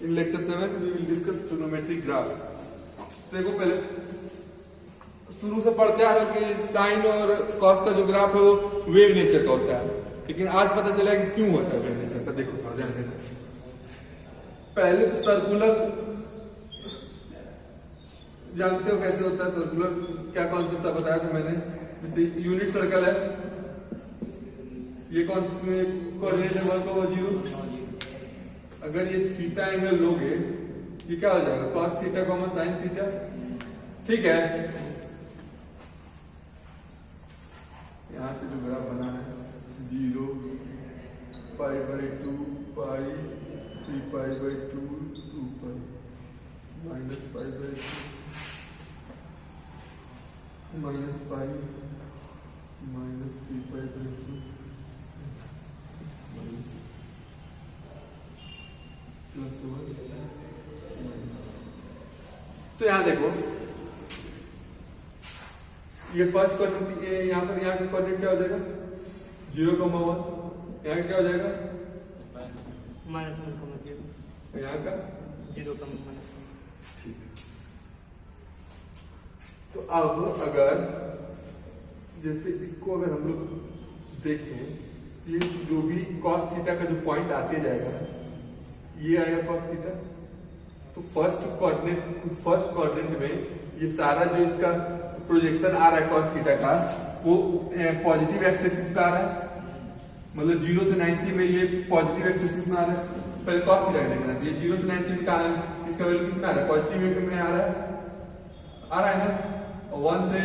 In lecture 7 we will discuss trigonometric graph. देखो पहले शुरू से पढ़ते आ रहे हो कि साइन और कॉस का जो ग्राफ है वो वेव नेचर का होता है, लेकिन आज पता चला कि क्यों होता है वेव नेचर का। देखो थोड़ा ध्यान देना। पहले तो सर्कुलर जानते हो कैसे होता है सर्कुलर, क्या कॉन्सेप्ट था बताया था मैंने। जैसे यूनिट सर्कल है, ये कौन कोऑर्डिनेट है 1,0। अगर ये थीटा एंगल लोगे ये क्या हो जाएगा cos theta comma sine theta, ठीक है। यहां से जो ग्राफ बना है 0 π/2 pi 3π/2 2 pi minus π/2 minus pi minus 3π/2 plus 1। तो यहां देखो ये फर्स्ट क्वाड्रेंट, यहाँ पर यहाँ का क्वाड्रेंट क्या हो जाएगा 0,1। यहाँ क्या हो जाएगा -1,0। यहाँ का 0,1। ठीक है। तो अब अगर जैसे इसको अगर हम लोग देखें, ये जो भी cos थीटा का जो पॉइंट आते जाएगा ये आएगा cos थीटा। तो फर्स्ट क्वाड्रेंट में ये सारा जो इसका प्रोजेक्शन आ रहा है cos थीटा का वो पॉजिटिव एक्स एक्सिस पे आ रहा है, मतलब 0 से 90 में ये पॉजिटिव एक्स एक्सिस में आ रहा है। पहले cos थीटा का देखना है, ये 0 से 90 में कारण इसका वैल्यू किस में आ रहा है पॉजिटिव में आ रहा है ना। 1 से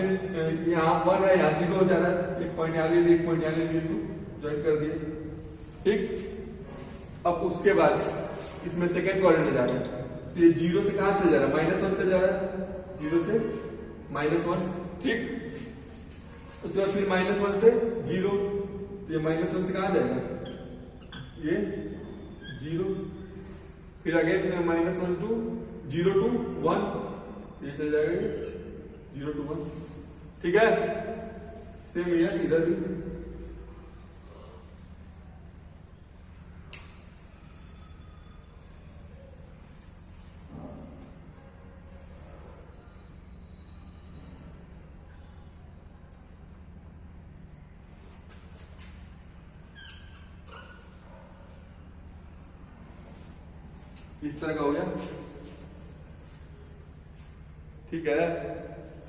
यहाँ 1 है, यहाँ 0 हो जा रहा है। एक पॉइंट यहाँ ले लिए, एक पॉइंट यहाँ ले लिए, इसको ज्वाइन कर दिए, ठीक। अब उसके बाद इसमें सेकेंड क्वाड्रेंट में जा रहा है, तो ये 0 से कहां चल जा रहा है -1 चल जा रहा है, 0 से -1, ठीक। उसके बाद फिर -1 से 0, तो ये -1 से कहां जाएगा ये 0, फिर आगे -1 to 0 to 1, ये चल जाएगा ये 0 to 1, ठीक है। सेम यार इधर भी इस तरह का हो गया, ठीक है।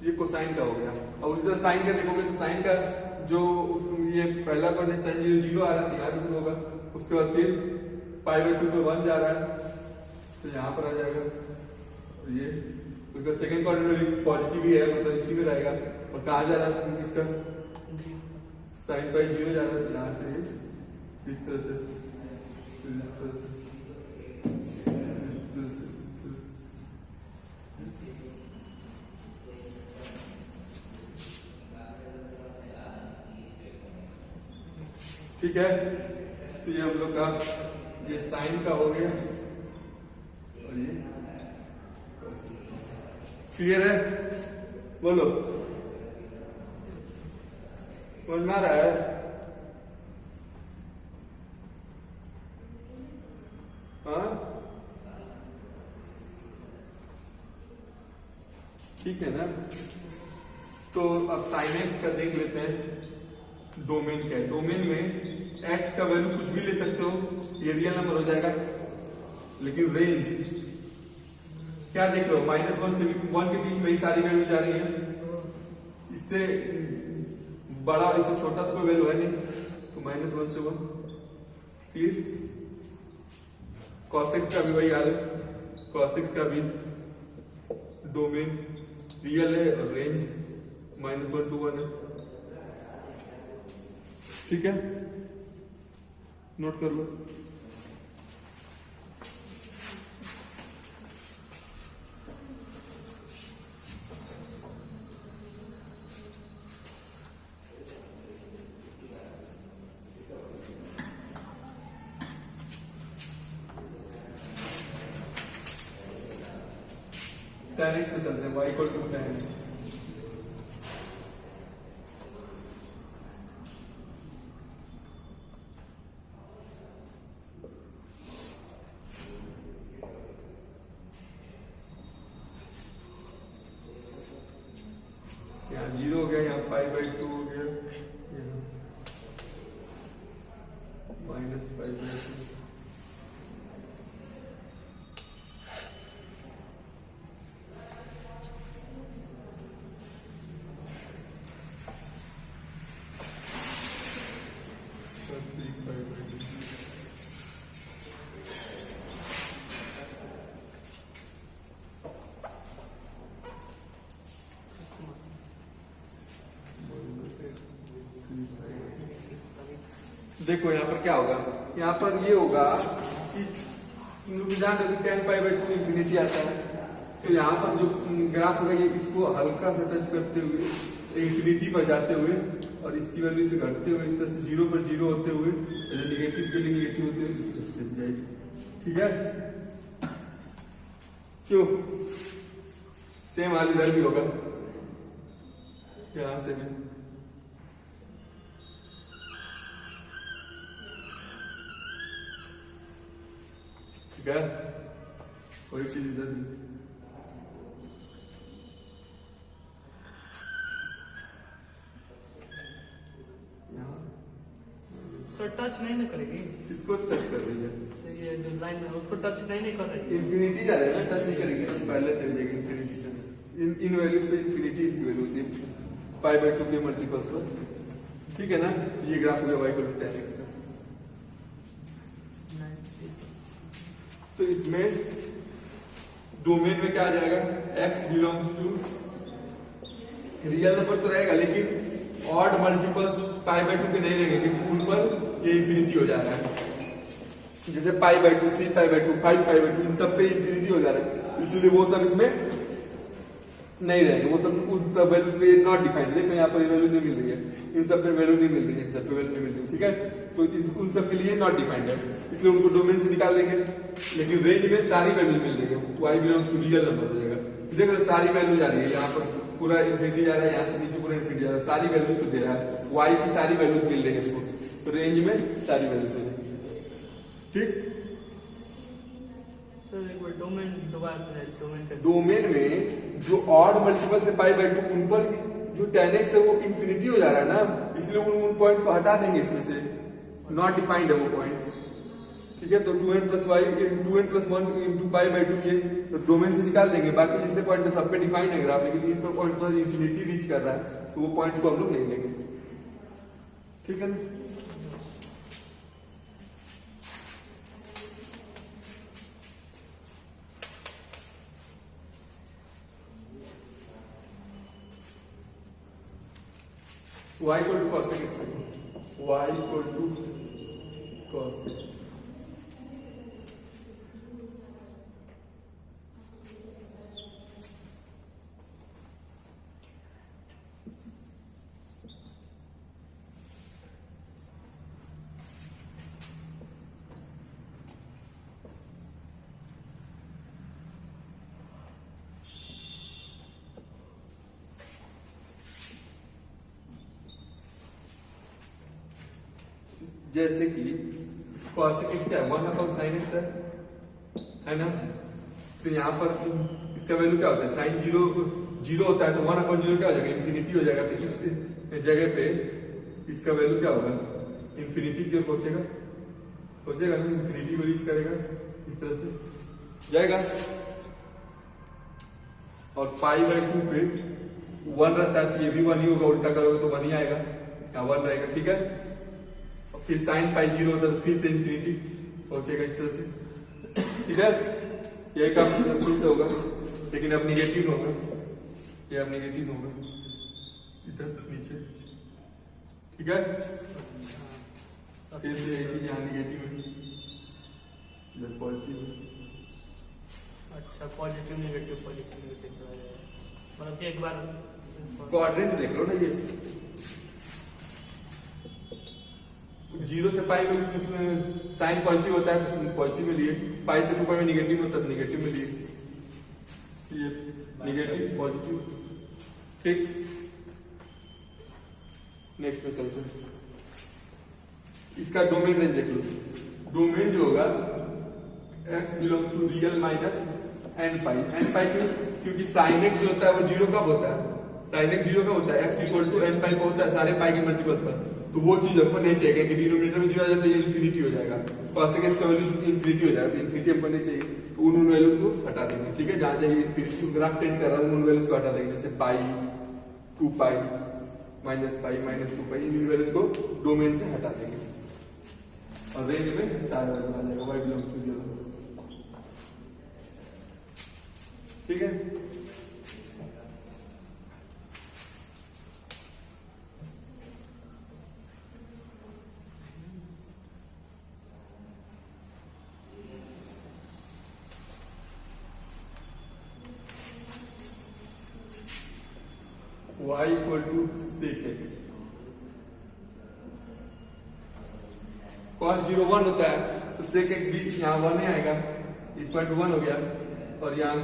ये कोसाइन का हो गया। अब उसी तरह साइन का देखोगे तो साइन का जो ये पहला क्वाड्रेंट था 0 आ रहा था, यहाँ भी शुरू होगा। उसके बाद फिर π/2 पे 1 जा रहा है, तो यहाँ पर आ जाएगा। और ये उसका सेकेंड क्वाड्रेंट पॉजिटिव ही है, मतलब इसी में रहेगा। और कहाँ जा रहा है इसका sin π 0 जा रहा है, तो यहाँ से ये इस तरह से इस तरह से ठीक है। तो ये हम लोग का ये साइन का हो गया और ये क्लियर है, बोलो समझ में आ रहा है। हाँ ठीक है ना। तो अब साइन एक्स का देख लेते हैं। डोमेन क्या है, डोमेन में x का वैल्यू कुछ भी ले सकते हो, ये रियल नंबर हो जाएगा। लेकिन रेंज क्या देख रहे हो, -1 से 1 के बीच में ही सारी वैल्यू जा रही है। इससे बड़ा और इससे छोटा तो कोई वैल्यू है नहीं, तो -1 से 1 प्लीज। cos x का भी वही हाल है, cos x का भी डोमेन रियल है और रेंज -1 to 1 है, ठीक है। नोट कर लो। tan x में चलते हैं, y = tan x। जीरो हो गया, यहाँ पाई बाई 2 हो गया, यहाँ माइनस पाई बाई 2। देखो यहाँ पर क्या होगा, यहाँ पर ये होगा कि तुम लोग ध्यान रखो 10 पाई बाई 2 इंफिनिटी आता है, तो यहाँ पर जो ग्राफ होगा ये इसको हल्का सा टच करते हुए इंफिनिटी पर जाते हुए और इसकी वैल्यू से घटते हुए इस तरह से 0 पर 0 होते हुए निगेटिव के लिए निगेटिव होते हुए इस तरह से जाएगी। ठीक है, क्यों सेम हाल इधर भी होगा, यहाँ से भी ठीक है, कोई चीज इधर भी सर टच नहीं करेगी, इसको टच कर रही है, ये जो लाइन है उसको टच नहीं कर रही है, इंफिनिटी जा रहा है ना, टच नहीं करेगी, पहले चल जाएगी इंफिनिटी से। इन वैल्यूज पे इंफिनिटी इसकी वैल्यू होती है पाई बाई 2 के मल्टीपल्स पर। ठीक है ना, ये ग्राफ हो गया y = 10x का। तो इसमें डोमेन में क्या आ जाएगा, x belongs to real number तो रहेगा लेकिन ऑड मल्टीपल्स पाई बाई 2 के नहीं रहेंगे क्योंकि उन पर ये इंफिनिटी हो जा रहा है। जैसे pi by 2, 3 pi by 2, 5 pi by 2 इन सब पे इंफिनिटी हो जा रहा है, इसलिए वो सब इसमें नहीं रहेंगे, वो सब उन सब वैल्यू पे नॉट डिफाइंड। देखो यहाँ पर वैल्यू नहीं मिल रही है, इन सब पे वैल्यू नहीं मिल रही है, इन सब पे वैल्यू नहीं मिल रही है। ठीक है, तो उन सब के लिए नॉट डिफाइंड है, इसलिए उनको डोमेन से निकाल देंगे, लेकिन रेंज में सारी वैल्यू मिल रही है, y belongs to real number हो जाएगा। देखो सारी वैल्यू जा रही है, यहाँ पर पूरा इंफिनिटी जा रहा है, यहाँ से नीचे पूरा इंफिनिटी जा रहा है, सारी वैल्यूज को दे रहा है, y की सारी वैल्यू मिल रही है इसको, तो रेंज में सारी वैल्यूज हो जाएगी। ठीक, सर एक बार डोमेन दोबारा से डोमेन में जो ऑड मल्टीपल से पाई बाई 2 उन पर जो 10x है वो इंफिनिटी हो जा रहा है ना, इसलिए उन पॉइंट्स को हटा देंगे इसमें से, नॉट डिफाइंड है वो पॉइंट्स। ठीक है, तो 2n + y 2n + 1 × pi by 2 ये तो डोमेन से निकाल देंगे, बाकी जितने पॉइंट है सब पे डिफाइंड है ग्राफ, लेकिन इन पर पॉइंट पर इंफिनिटी रीच कर रहा है तो वो पॉइंट्स को हम लोग नहीं लेंगे। ठीक है ना, y = cos x, y = cos x। जैसे कि cos x क्या है, 1/sin x है ना, तो यहाँ पर इसका वैल्यू क्या होता है, sin 0 होता है तो 1/0 क्या हो जाएगा, इंफिनिटी हो जाएगा। तो इस जगह पे इसका वैल्यू क्या होगा, इंफिनिटी की ओर पहुंचेगा ना, इंफिनिटी को रीच करेगा, इस तरह से जाएगा। और पाई बाई 2 पे 1 रहता है तो ये भी 1 ही होगा, उल्टा करोगे तो 1 ही आएगा, या 1 रहेगा। ठीक है, फिर sin पाई 0 होता है तो फिर से इंफिनिटी पहुंचेगा इस तरह से। ठीक है, यही काम फिर से होगा, लेकिन अब निगेटिव होगा, ये अब निगेटिव होगा इधर नीचे। ठीक है, फिर से यही चीज यहाँ निगेटिव है, इधर पॉजिटिव है। अच्छा, पॉजिटिव नेगेटिव चला जाएगा, मतलब कि एक बार क्वाड्रेंट देख लो ना, ये 0 से पाई में इसमें साइन पॉजिटिव होता है तो पॉजिटिव में लिए, पाई से 2 पाई में निगेटिव होता है तो निगेटिव में लिए, ये निगेटिव पॉजिटिव। ठीक, नेक्स्ट में चलते हैं, इसका डोमेन रेंज देख लो। डोमेन जो होगा x belongs to real minus n pi क्यों, क्योंकि साइन x जो होता है वो 0 कब होता है, साइन एक्स 0 का होता है, एक्स इक्वल टू एन पाई का होता है सारे पाई के मल्टीपल्स पर, तो वो चीज हमको नहीं चाहिए कि डिनोमिनेटर में 0 आ जाता है, ये इन्फिनिटी हो जाएगा, cos x का वैल्यू इन्फिनिटी हो जाएगा, इन्फिनिटी हमको नहीं चाहिए, तो उन वैल्यू को हटा देंगे। ठीक है, जहां जहां ये ग्राफ टेंड कर रहा है उन वैल्यूज को हटा देंगे, जैसे पाई, 2 पाई, माइनस पाई, माइनस 2 पाई, इन वैल्यूज को डोमेन से हटा देंगे और रेंज में सारा वैल्यू आ जाएगा, y बिलोंग्स टू 0। ठीक है, y equal to sec x, cos 0 1 होता है तो sec x भी यहाँ 1 ही आएगा, इस पॉइंट 1 हो गया, और यहाँ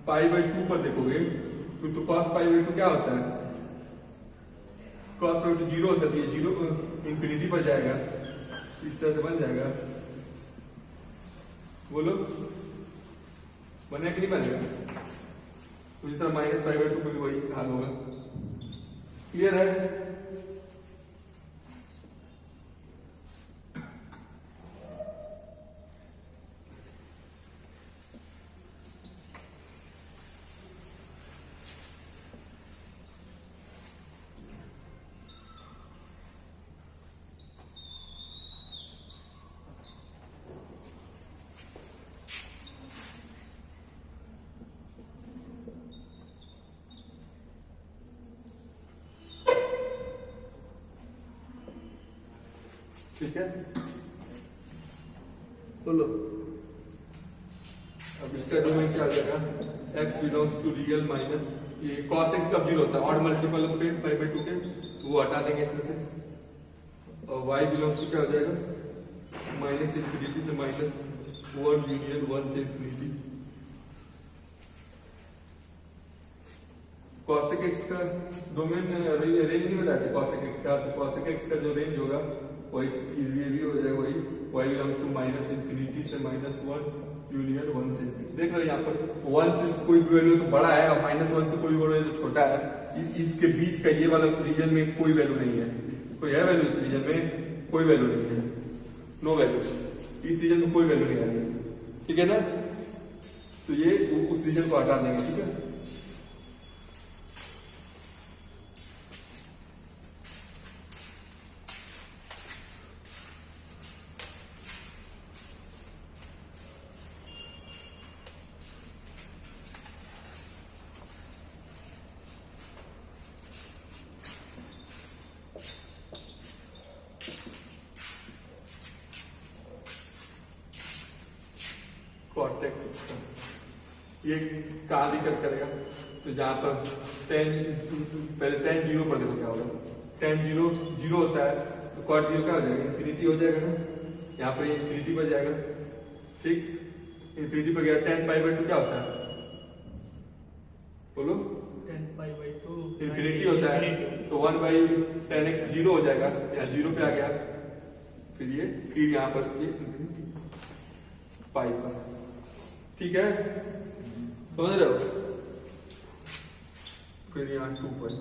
पाई बाई 2 पर देखोगे तो cos पाई बाई 2 क्या होता है, cos पाई बाई 2 0 होता है, तो ये 0 इंफिनिटी पर जाएगा, इस तरह से बन जाएगा। बोलो बनेगा कि नहीं बनेगा? उसी तरह माइनस पाई बाई 2 पर भी वही हाल होगा। क्लियर है? ठीक है, बोलो अब इसका डोमेन क्या हो जाएगा, x belongs to real minus ये cos x कब 0 होता है, ऑड मल्टीपल पे पाई बाई 2 के, तो वो हटा देंगे इसमें से, और y बिलोंग्स टू क्या हो जाएगा, माइनस इंफिनिटी से माइनस 1 यूनियन 1 से इंफिनिटी। cosec x का डोमेन रेंज नहीं बताते, cosec x का, तो cosec x का जो रेंज होगा वही ये भी हो जाएगा, वही y belongs to minus infinity से माइनस 1 यूनियन 1 से। देख लो यहाँ पर 1 से कोई भी वैल्यू तो बड़ा है और माइनस 1 से कोई वैल्यू तो छोटा है, इसके बीच का ये वाला रीजन में कोई वैल्यू नहीं है, कोई है वैल्यू इस रीजन में, कोई वैल्यू नहीं है, नो वैल्यू, इस रीजन में कोई वैल्यू नहीं आ रही है। ठीक है ना, तो ये उस रीजन को हटा देंगे। ठीक है, कॉर्टेक्स ये कहाँ दिक्कत करेगा, तो जहां पर tan पहले tan 0 पर देखो क्या होगा, tan 0 0 होता है तो cot 0 क्या हो जाएगा, इंफिनिटी हो जाएगा ना, यहाँ पर इंफिनिटी पर जाएगा। ठीक, इंफिनिटी पर गया, tan पाई बाई 2 क्या होता है, बोलो, tan पाई बाई 2 इंफिनिटी होता है, तो 1 बाई tan x 0 हो जाएगा, यहाँ 0 पे आ गया, फिर यहाँ पर ये पाई पर। ठीक है, समझ रहे हो, फिर यहाँ 2 पाई।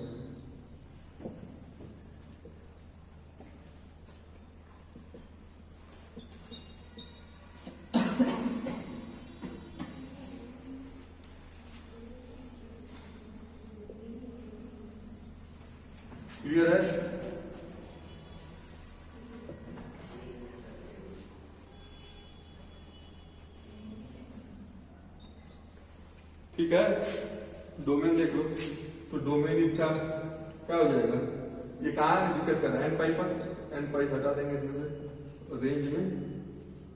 क्लियर है? ठीक है, डोमेन देख लो, तो डोमेन इसका क्या हो जाएगा, ये कहाँ दिक्कत कर रहा है, एन पाई पर, एन पाई हटा देंगे इसमें से, रेंज में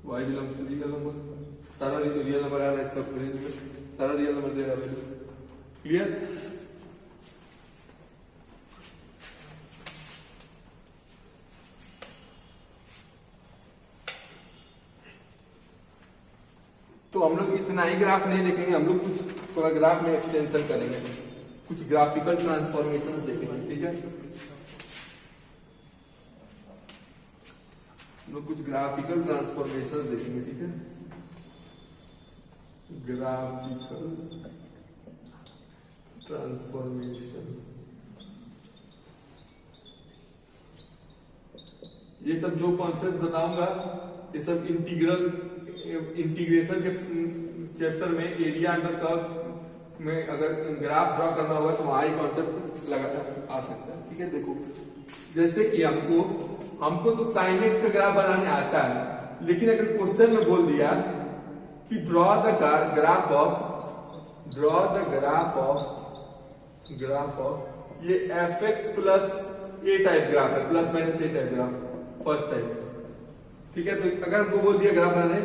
y belongs to real number, सारा रियल नंबर आ रहा है इसका रेंज में, सारा रियल नंबर देगा वैल्यू। क्लियर? तो हम लोग इतना ही ग्राफ नहीं देखेंगे, हम लोग कुछ थोड़ा ग्राफ में एक्सटेंशन करेंगे, कुछ ग्राफिकल ट्रांसफॉर्मेशंस देखेंगे। ठीक है, हम लोग कुछ ग्राफिकल ट्रांसफॉर्मेशंस देखेंगे। ठीक है, ग्राफिकल ट्रांसफॉर्मेशन। ये सब जो कॉन्सेप्ट बताऊंगा ये सब इंटीग्रेशन के चैप्टर में एरिया अंडर कर्व्स में अगर ग्राफ ड्रॉ करना होगा तो वहां ही कॉन्सेप्ट लगा आ सकता है। ठीक है, देखो जैसे कि हमको तो sin x का ग्राफ बनाने आता है, लेकिन अगर क्वेश्चन में बोल दिया कि ड्रॉ द ग्राफ ऑफ ये fx plus a type graph है, plus minus a type graph, first type. ठीक है, तो अगर हमको बोल दिया ग्राफ बनाने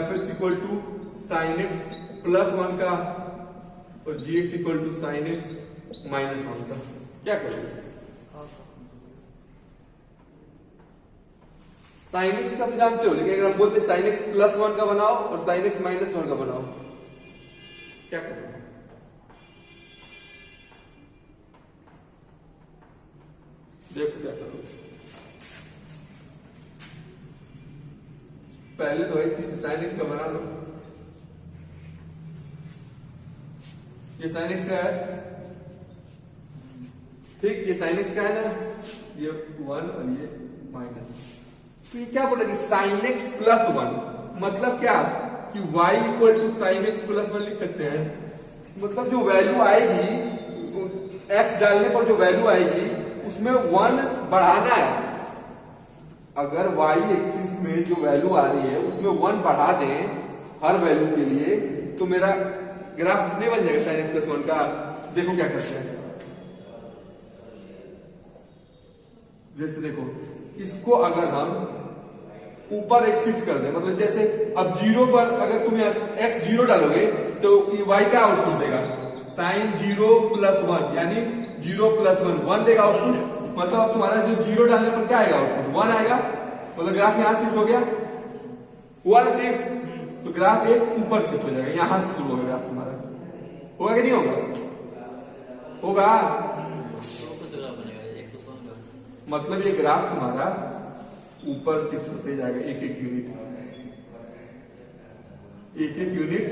fx equal to sine X plus 1 का और gx equal to sine X minus 1 का, क्या करेंगे? साइन एक्स का तो जानते हो, लेकिन अगर हम बोलते साइन एक्स प्लस 1 का बनाओ और साइन एक्स माइनस 1 का बनाओ, क्या करोगे? देखो क्या करोगे। पहले तो ऐसे साइन एक्स का बना लो। ये साइन एक्स का है, ठीक, ये साइन एक्स का है ना, ये 1 और ये माइनस। तो ये क्या बोला कि साइन एक्स प्लस 1, मतलब क्या कि y equal to sine X plus 1 लिख सकते हैं। मतलब जो वैल्यू आएगी x डालने पर जो वैल्यू आएगी उसमें 1 बढ़ाना है। अगर y एक्सिस में जो वैल्यू आ रही है उसमें 1 बढ़ा दें हर वैल्यू के लिए तो मेरा ग्राफ कितने बन जाएगा साइन एक्स प्लस 1 का। देखो क्या करते हैं, जैसे देखो इसको अगर हम ऊपर एक शिफ्ट कर दें, मतलब जैसे अब 0 पर अगर तुम x 0 डालोगे तो y का आउटपुट देगा साइन 0 प्लस 1, यानी 0 प्लस 1 देगा आउटपुट। मतलब अब तुम्हारा जो 0 डालने पर क्या आएगा आउटपुट 1 आएगा, मतलब ग्राफ यहां शिफ्ट हो गया 1 शिफ्ट, तो ग्राफ एक ऊपर शिफ्ट हो जाएगा, यहां से शुरू होगा ग्राफ तुम्हारा। होगा कि नहीं होगा? होगा। मतलब ये ग्राफ तुम्हारा ऊपर शिफ्ट होते जाएगा एक एक यूनिट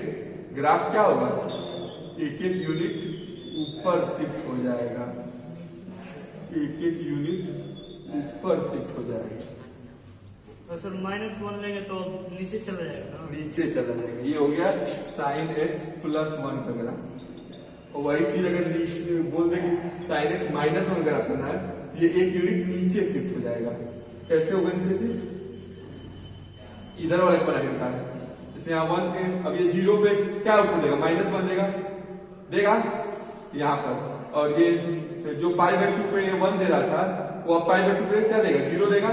ग्राफ क्या होगा, एक एक यूनिट ऊपर शिफ्ट हो जाएगा, एक एक यूनिट ऊपर शिफ्ट हो जाएगा। तो सर -1 लेंगे तो नीचे चला जाएगा ना? नीचे चला जाएगा। ये हो गया साइन एक्स प्लस 1 का ग्राफ। और वही चीज अगर बोल दे कि साइन एक्स माइनस 1 ग्राफ करना है, ये एक यूनिट नीचे शिफ्ट हो जाएगा। कैसे होगा नीचे शिफ्ट? इधर वाले को बना के दिखाना। जैसे यहाँ 1, अब ये 0 पे क्या आउटपुट देगा, -1 देगा यहाँ पर, और ये जो π/2 पे 1 दे रहा था वो अब π/2 पे क्या देगा, 0 देगा,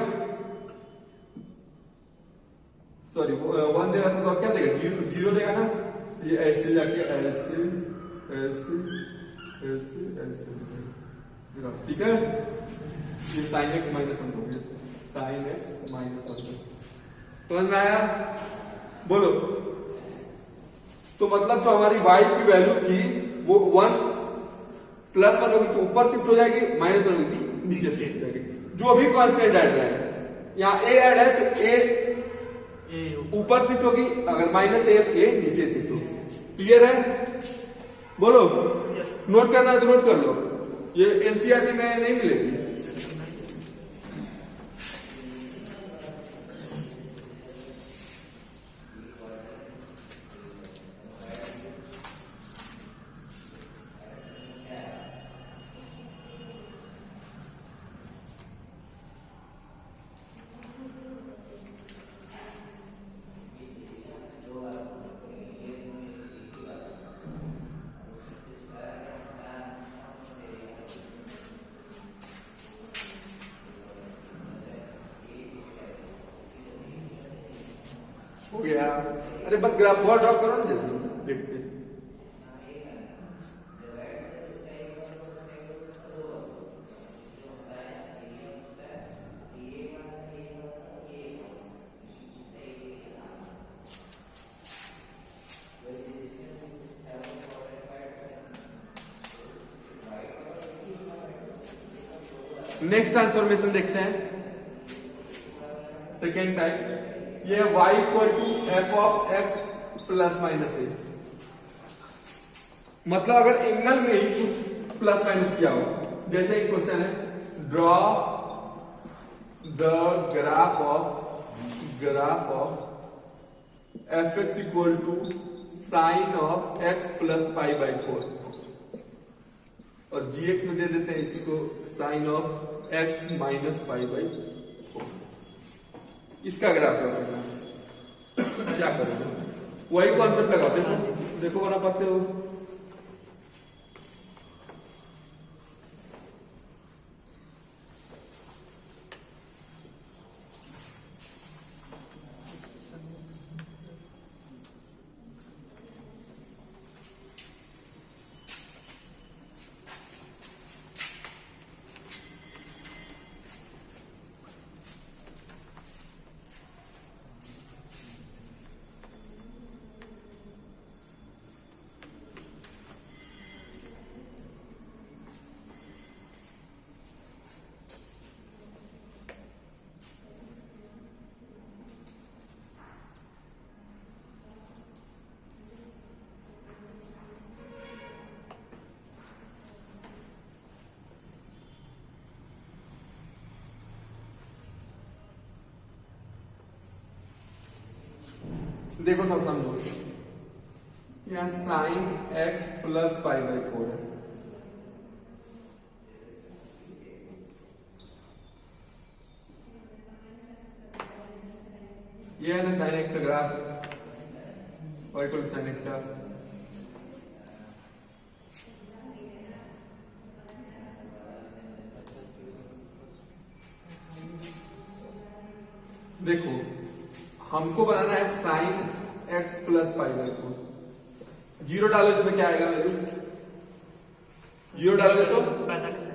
सॉरी 1 दे रहा था तो अब क्या देगा, 0 देगा ना। ये ऐसे जाके ऐसे ऐसे ऐसे ऐसे, ठीक है। ये साइन एक्स माइनस 1 हो गया, साइन एक्स माइनस 1। समझ में आया? बोलो। तो मतलब जो हमारी y की वैल्यू थी वो 1 प्लस 1 होगी तो ऊपर शिफ्ट हो जाएगी, -1 होगी थी नीचे शिफ्ट हो जाएगी। जो भी कांस्टेंट ऐड है, यहाँ a ऐड है तो a ऊपर शिफ्ट होगी, अगर -a नीचे शिफ्ट होगी। क्लियर है? बोलो। नोट करना है तो नोट कर लो, ये एनसीईआरटी में नहीं मिलेगी। हो गया। अरे बस ग्राफ और ड्रॉ करो ना जल्दी देख के। नेक्स्ट ट्रांसफॉर्मेशन देखते हैं, सेकेंड टाइप। ये y equal to F of X plus minus A. मतलब अगर एंगल में ही कुछ प्लस माइनस किया हो। जैसे एक क्वेश्चन है, draw the graph of fx equal to sine of x plus pi by 4, और gx में दे देते हैं इसी को sine of x minus pi by 4। इसका ग्राफ लगाना है, क्या करोगे? वही कॉन्सेप्ट लगाते हो, देखो बना पाते हो? देखो थोड़ा समझो, यहाँ sine x plus pi by 4 है, ये है ना साइन x का graph, y equal to sine x का। देखो हमको बनाना है sine x plus pi by 4, zero डालो इसमें क्या आएगा? जीरो डालोगे तो 45 है,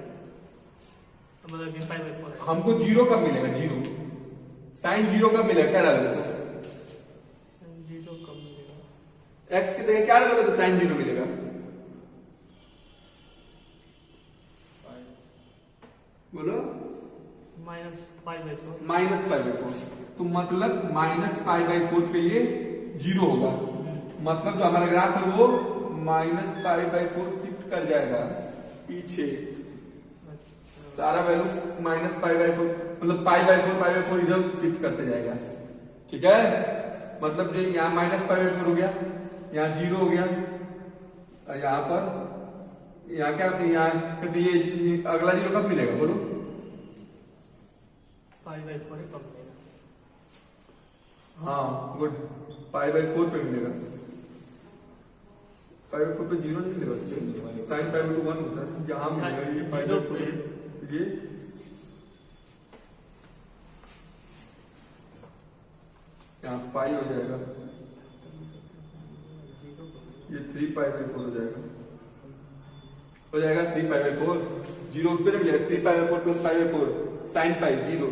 मतलब कि पाई बाई 4 है। हमको जीरो कब मिलेगा? जीरो साइन जीरो कब मिलेगा? क्या डालोगे तो? जीरो कब मिलेगा? x की जगह क्या डालोगे तो साइन जीरो मिलेगा? बोलो। Minus pi by 4। Minus pi by 4, तो मतलब माइनस पाई बाई 4 पे ये जीरो होगा, मतलब जो हमारा ग्राफ है वो माइनस पाई बाई 4 शिफ्ट कर जाएगा पीछे, सारा वैल्यू माइनस पाई बाई 4, मतलब पाई बाई 4 इधर शिफ्ट करते जाएगा। ठीक है, मतलब जो यहाँ माइनस पाई बाई 4 हो गया, यहाँ जीरो हो गया, और यहाँ पर यहाँ क्या, यहाँ ये अगला जीरो कब मिलेगा? बोलो। पाई बाई 4 कब मिलेगा? हाँ गुड, पाई बाई 4 पे मिलेगा। पाई बाई 4 पे जीरो नहीं मिलेगा बच्चे, साइन पाई बाई 2 1 होता है, यहाँ मिलेगा ये पाई बाई 4, ये यहाँ पाई हो जाएगा, ये 3 पाई बाई 4 हो जाएगा, 3 पाई बाई 4, जीरो उस पे नहीं मिलेगा, 3 पाई by 4 plus pi by 4 sine pi zero.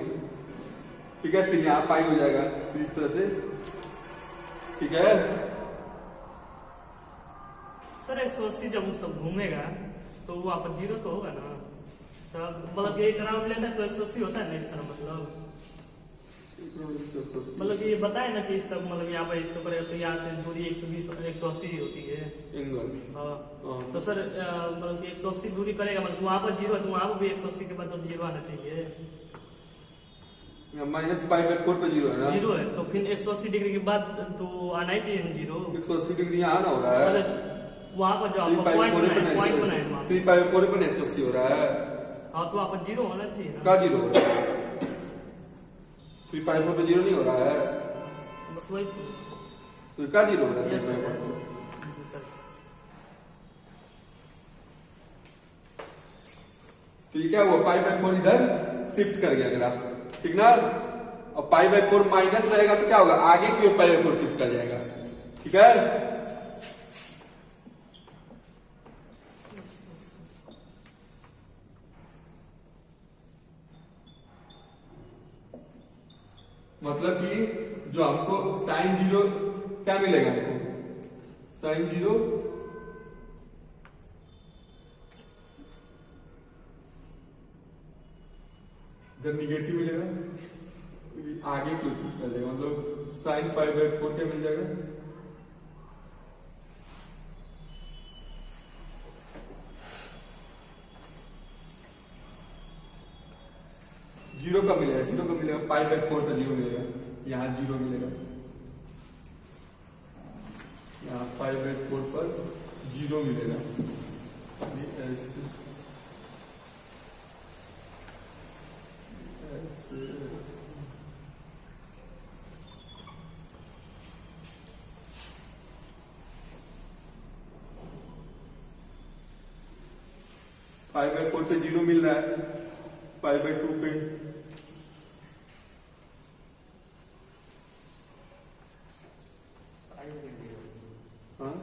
ठीक है, फिर यहाँ पाई हो जाएगा, फिर इस तरह से। ठीक है सर 180 जब उस तक घूमेगा तो वहाँ पर जीरो तो होगा ना, तो मतलब एक राउंड लेता है तो 180 होता है ना इस तरह, मतलब ये बताए ना कि इस तरह, मतलब यहाँ पर इसके ऊपर तो यहाँ से दूरी 120 180 होती है एंगल। हाँ, तो सर मतलब कि 180 दूरी करेगा, मतलब वहाँ पर जीरो है तो वहाँ पर भी 180 के बाद तो जीरो आना चाहिए। माइनस पाई बाई 4 पे जीरो है ना, जीरो है तो फिर 180 डिग्री के बाद तो आना ही चाहिए जीरो। 180 डिग्री यहाँ ना हो रहा है, मतलब वहाँ पर जो आपका पॉइंट बनाए 3 पाई बाई 4 पे 180 हो रहा है। हाँ, तो वहाँ पर जीरो होना चाहिए ना। क्या जीरो हो रहा है? 3 पाई 4 पे जीरो नहीं हो रहा है, बस वही तो क्या जीरो हो रहा है? Yes, sir. तो ये क्या हुआ, पाई बाई 4 इधर शिफ्ट कर गया ग्राफ, ठीक ना। और पाई बाई 4 माइनस रहेगा तो क्या होगा, आगे की ओर पाई बाई 4 शिफ्ट कर जाएगा। ठीक है, मतलब कि जो हमको साइन जीरो क्या मिलेगा, हमको साइन जीरो इधर निगेटिव मिलेगा, आगे की ओर शिफ्ट कर देगा, मतलब साइन पाई बाई 4 क्या मिल जाएगा, जीरो कब मिलेगा? जीरो कब मिलेगा? पाई बाई 4 पर जीरो मिलेगा, यहाँ जीरो मिलेगा, यहाँ पाई बाई 4 पर जीरो मिलेगा। ये ऐसे ऐसे पाई बाई 4 पे जीरो मिल रहा है, पाई बाई 2 पे हाँ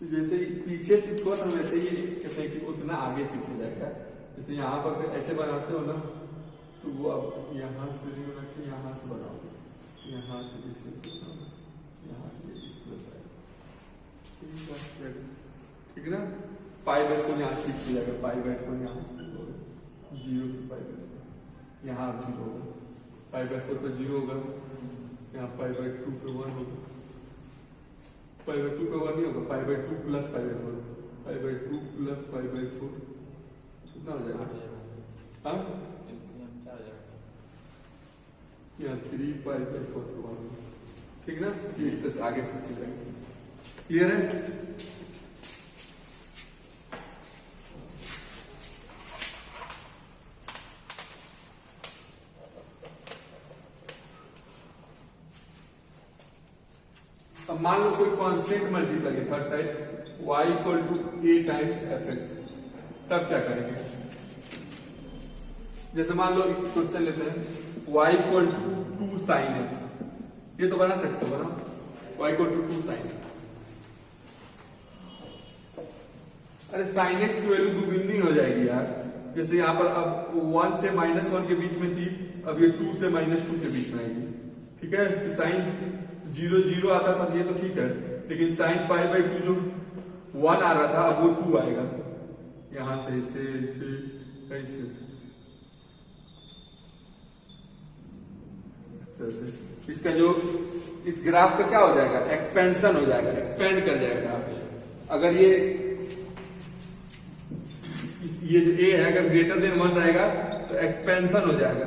जैसे ही पीछे शिफ्ट हुआ था वैसे ही कैसे कि उतना आगे शिफ्ट हो जाएगा। जैसे यहाँ पर ऐसे बनाते हो ना, तो वो अब यहाँ से नहीं बना के यहाँ से बनाओ, यहाँ से इस तरह से बनाओ, यहाँ इस तरह से, ठीक है ना। पाई बाई 4 यहाँ शिफ्ट हो जाएगा, पाई बाई 4 यहाँ शिफ्ट होगा, जीरो से पाई बाई 4 यहाँ अब जीरो होगा, पाई बाई 4 पर जीरो होगा, यहाँ पाई बाई 2 पे 1 होगा, पाई बाई 2 पे 1 नहीं होगा, pi by 2 plus pi by 4, pi by 2 plus pi by 4 कितना हो जाएगा? हाँ यहाँ 3 पाई बाई 4 पे 1, ठीक ना। ये इस तरह से आगे शिफ्ट हो जाएंगे। क्लियर है? अब मान लो कोई कांस्टेंट मल्टीप्लाई है, third type, y equal to a times F X, तब क्या करेंगे? जैसे मान लो एक क्वेश्चन लेते हैं, y equal to 2 sine X, ये तो बना सकते हो ना, y equal to 2 sine X. अरे साइन एक्स की वैल्यू दुगुनी हो जाएगी यार। जैसे यहाँ पर अब 1 से -1 के बीच में थी, अब ये 2 से -2 के बीच में आएगी, ठीक है। तो साइन 0 0 आता था, ये तो ठीक है, लेकिन साइन पाई बाई 2 जो 1 आ रहा था, अब वो 2 आएगा, यहां से इसे इसे ऐसे इस तरह से। इसका जो इस ग्राफ का क्या हो जाएगा? एक्सपेंशन हो जाएगा, एक्सपेंड कर जाएगा। अगर ये जो a है अगर ग्रेटर देन 1 रहेगा तो एक्सपेंशन हो जाएगा,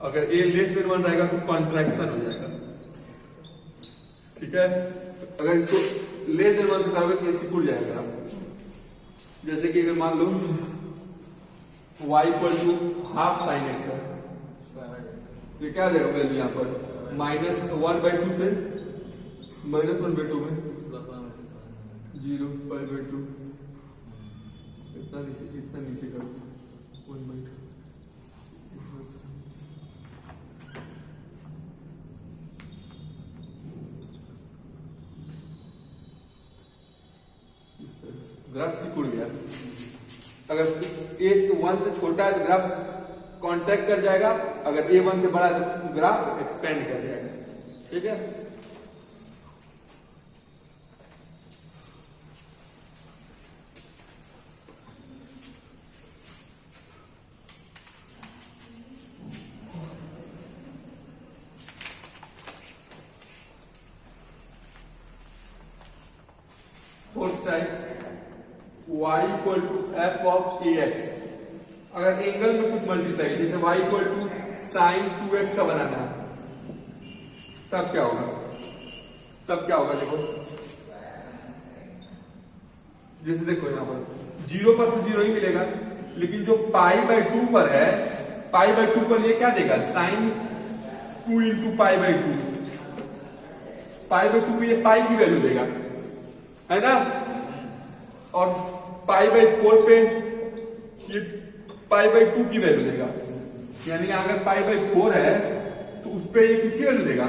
अगर a लेस देन 1 रहेगा तो कॉन्ट्रैक्शन हो जाएगा, ठीक है। अगर इसको लेस देन 1 से करोगे तो ये सिकुड़ जाएगा। जैसे कि अगर मान लो y equal to half sine X है, तो क्या आ जाएगा वैल्यू यहाँ पर? -1/2 से -1/2 में 0 π/2, इतना नीचे करो 1/2। ग्राफ सिकुड़ गया। अगर a 1 से छोटा है तो ग्राफ कॉन्ट्रैक्ट कर जाएगा, अगर a 1 से बड़ा है तो ग्राफ एक्सपेंड कर जाएगा, ठीक है। Fourth type, y equal to F of A X. अगर एंगल में कुछ मल्टीप्लाई, जैसे y equal to sign 2x का बनाना है, तब क्या होगा? देखो, जैसे देखो यहाँ पर 0 पर तो 0 ही मिलेगा, लेकिन जो π/2 पर है, π/2 पर ये क्या देगा? साइन 2 इंटू π/2, π/2 पे ये पाई की वैल्यू देगा, है ना। और π/4 पे ये π/2 की वैल्यू देगा, यानी अगर π/4 है तो उस पे ये किसकी वैल्यू देगा?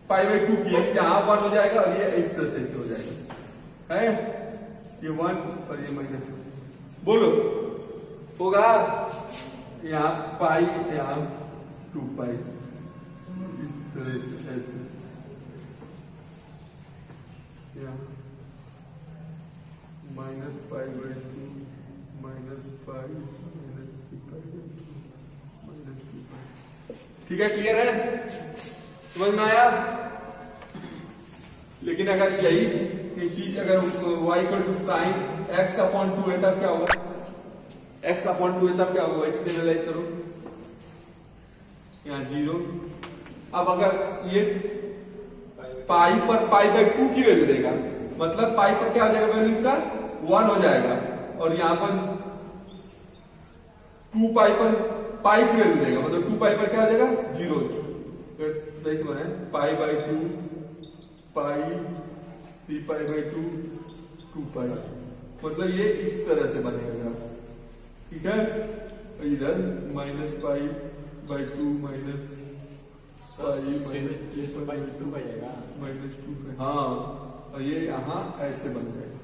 π/2 की। यहाँ 1 हो जाएगा और ये इस तरह से ऐसे हो जाएगा, है ये 1 और ये -1, बोलो होगा। यहाँ पाई, यहाँ 2 पाई, इस तरह से ऐसे, यहाँ -π/2 -π -3π -2, ठीक है। क्लियर है? समझ में आया? लेकिन अगर यही चीज अगर y equal to sine x upon 2 है तब क्या होगा, x अपॉन 2 है तब क्या होगा, इससे एनालाइज करो, यहाँ 0। अब अगर ये पाई पर पाई बाई 2 की वैल्यू देगा, मतलब पाई पर क्या हो जाएगा वैल्यू इसका 1 हो जाएगा, और यहाँ पर 2 पाई पर पाई की वैल्यू देगा, मतलब 2 पाई पर क्या हो जाएगा 0। सही से बना pi by 2 pi 3 pi by 2 2 पाई, मतलब ये इस तरह से बनेगा, ठीक है। इधर minus pi by 2 minus minus 2, हाँ, और ये यहाँ ऐसे बन जाएगा,